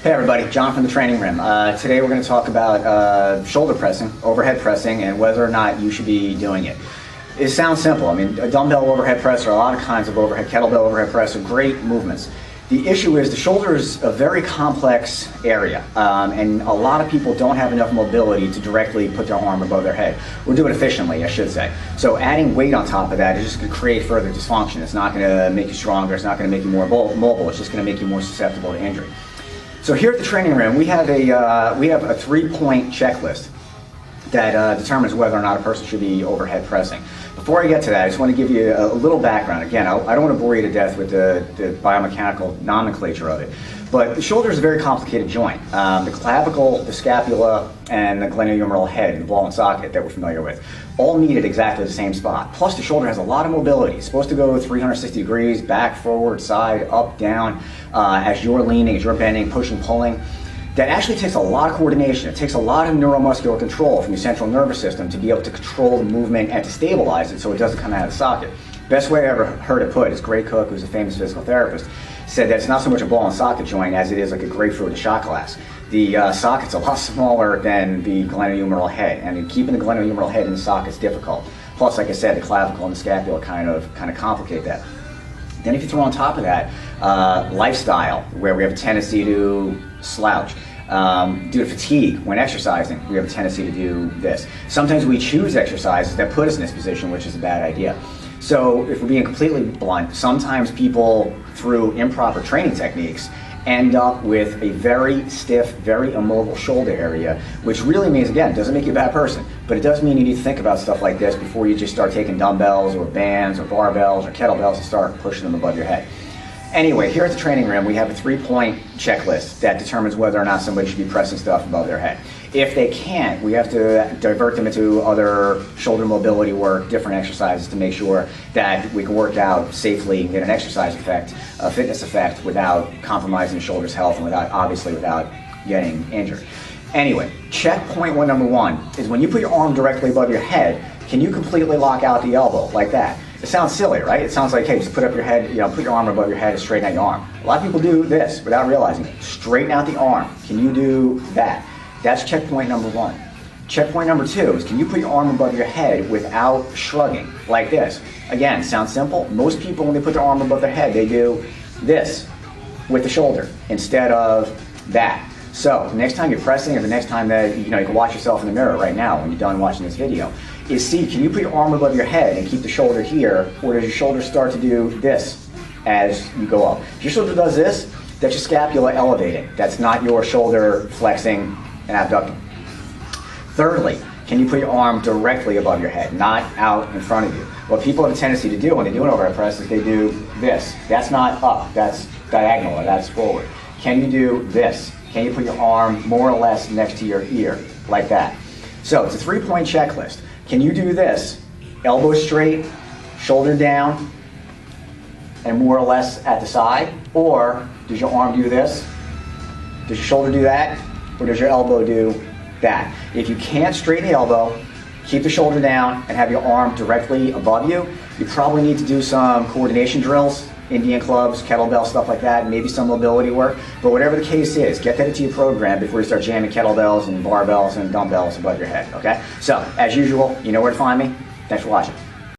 Hey everybody, John from the Training Room. Today we're going to talk about shoulder pressing, overhead pressing, and whether or not you should be doing it. It sounds simple. I mean, a dumbbell overhead press or a lot of kinds of overhead, kettlebell overhead press are great movements. The issue is the shoulder is a very complex area, and a lot of people don't have enough mobility to directly put their arm above their head, or do it efficiently, I should say. So adding weight on top of that is just going to create further dysfunction. It's not going to make you stronger, it's not going to make you more mobile, it's just going to make you more susceptible to injury. So here at the Training Room, we have a 3-point checklist that determines whether or not a person should be overhead pressing. Before I get to that, I just want to give you a little background. Again, I don't want to bore you to death with the biomechanical nomenclature of it, but the shoulder is a very complicated joint. The clavicle, the scapula, and the glenohumeral head, the ball and socket that we're familiar with, all meet at exactly the same spot. Plus the shoulder has a lot of mobility. It's supposed to go 360 degrees, back, forward, side, up, down, as you're leaning, as you're bending, pushing, pulling. That actually takes a lot of coordination. It takes a lot of neuromuscular control from your central nervous system to be able to control the movement and to stabilize it so it doesn't come out of the socket. Best way I ever heard it put is Gray Cook, who's a famous physical therapist, said that it's not so much a ball and socket joint as it is like a grapefruit and shot glass. The socket's a lot smaller than the glenohumeral head, and keeping the glenohumeral head in the socket is difficult. Plus, like I said, the clavicle and the scapula kind of complicate that. Then if you throw on top of that lifestyle, where we have a tendency to slouch, due to fatigue when exercising, we have a tendency to do this. Sometimes we choose exercises that put us in this position, which is a bad idea. So if we're being completely blunt, sometimes people, through improper training techniques, end up with a very stiff, very immobile shoulder area, which really means, again, it doesn't make you a bad person, but it does mean you need to think about stuff like this before you just start taking dumbbells or bands or barbells or kettlebells and start pushing them above your head. Anyway, here at the Training Room, we have a 3-point checklist that determines whether or not somebody should be pressing stuff above their head. If they can't, we have to divert them into other shoulder mobility work, different exercises to make sure that we can work out safely and get an exercise effect, a fitness effect, without compromising the shoulder's health and obviously without getting injured. Anyway, checkpoint number 1 is when you put your arm directly above your head, can you completely lock out the elbow like that? It sounds silly, right? It sounds like, hey, just put up your head, put your arm above your head and straighten out your arm. A lot of people do this without realizing it. Straighten out the arm. Can you do that? That's checkpoint number 1. Checkpoint number 2 is, can you put your arm above your head without shrugging, like this? Again, sounds simple. Most people, when they put their arm above their head, they do this with the shoulder instead of that. So the next time you're pressing, or the next time that you can watch yourself in the mirror right now when you're done watching this video, is see, can you put your arm above your head and keep the shoulder here, or does your shoulder start to do this as you go up? If your shoulder does this, that's your scapula elevating. That's not your shoulder flexing and abducting. Thirdly, can you put your arm directly above your head, not out in front of you? What people have a tendency to do when they do an overhead press is they do this. That's not up, that's diagonal, or that's forward. Can you do this? Can you put your arm more or less next to your ear, like that? So it's a 3-point checklist. Can you do this? Elbow straight, shoulder down, and more or less at the side? Or does your arm do this? Does your shoulder do that? Or does your elbow do that? If you can't straighten the elbow, keep the shoulder down, and have your arm directly above you, you probably need to do some coordination drills, Indian clubs, kettlebell, stuff like that, maybe some mobility work. But whatever the case is, get that into your program before you start jamming kettlebells and barbells and dumbbells above your head, okay? So, as usual, you know where to find me. Thanks for watching.